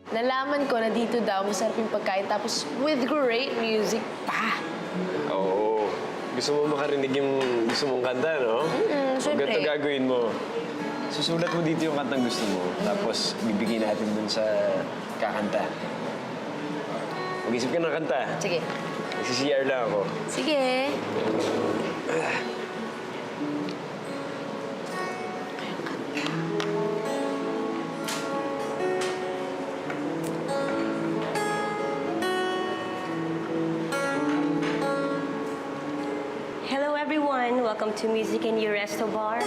Nalaman ko na dito daw masarap yung pagkain tapos with great music pa. Oo. Gusto mo makarinig yung gusto mong kanta, no? Siyempre. Ganito gagawin mo. Susulat mo dito yung kantang gusto mo. Tapos bibigyan natin dun sa kakanta. Mag-isip ka ng kanta. Sige. Nagsi-CR lang ako. Sige. Hello everyone! Welcome to Music in Your Resto Bar.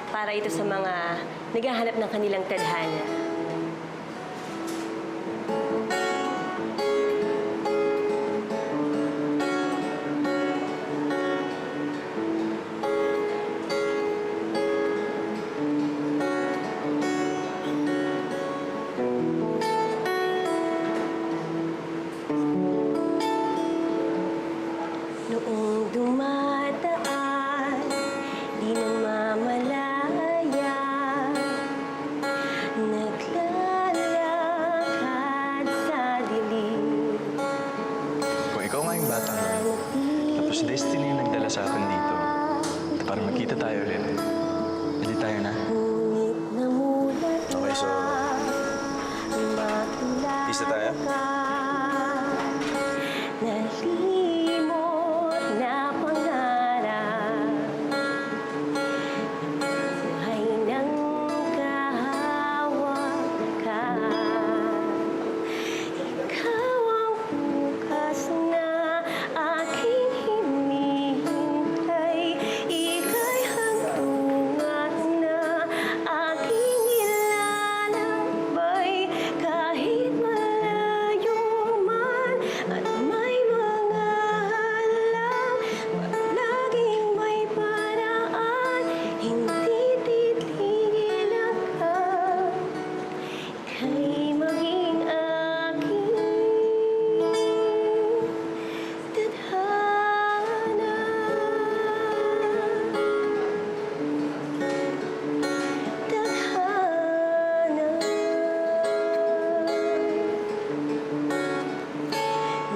Para ito sa mga naghahanap ng kanilang tadhana. Noong dumadaan, di namamalaya, naglalakad sa dilim. Kung ikaw nga yung bata na, tapos destiny yung nagdala sa atin dito, para magkita tayo ulit. Hindi tayo na. Ngunit namulat Okay, so, isa tayo? nalimot na pangarap. Buhay ng kahawakan. Ikaw ang bukas na aking hinihintay. Ika'y hantungan na aking ilalakbay. Kahit malayo man at may mga halang, palaging may paraan. Hindi titigil hanggang ika'y maging aking tadhana.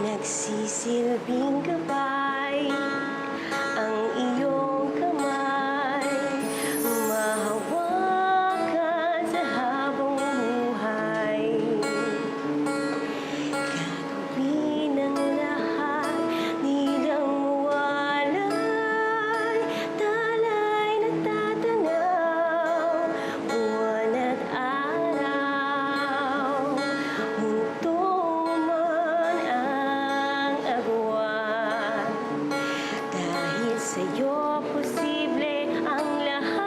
Nagsisilbing gabay ang iyong kamay, mahawakan sa habang buhay. Gagawin ang lahat, di lang mawalay. Talay na tatanaw, buwan at araw. Munto man ang agwan, dahil sa'yo posible ang lahat.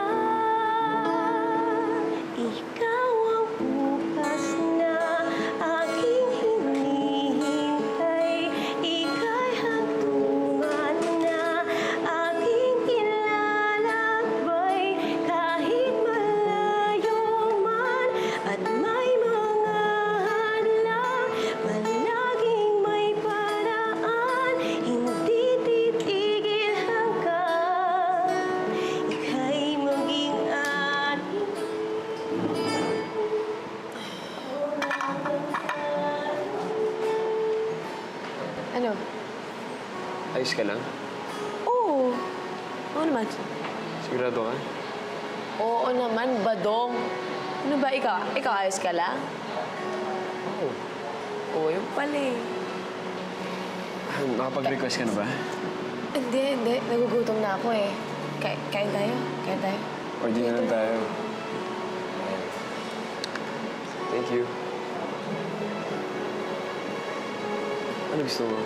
Ikaw ang bukas na aking hinihintay. Ika'y hantungan na aking ilalakbay. Kahit malayo man at may mga hadlang, palaging may paraan. Hindi titigil hanggang ika'y maging aking. Ano? Ayos ka lang? Oo. Oo naman. Sigurado ka? Oo naman, badong. Ano ba, ikaw? Ikaw ayos ka lang? Oo. Oo, yung pala eh. Nakapag-request ka na ba? Hindi. Nagugutom na ako eh. Kain tayo? Kain tayo? Order na lang tayo. Thank you. Ano gusto mo?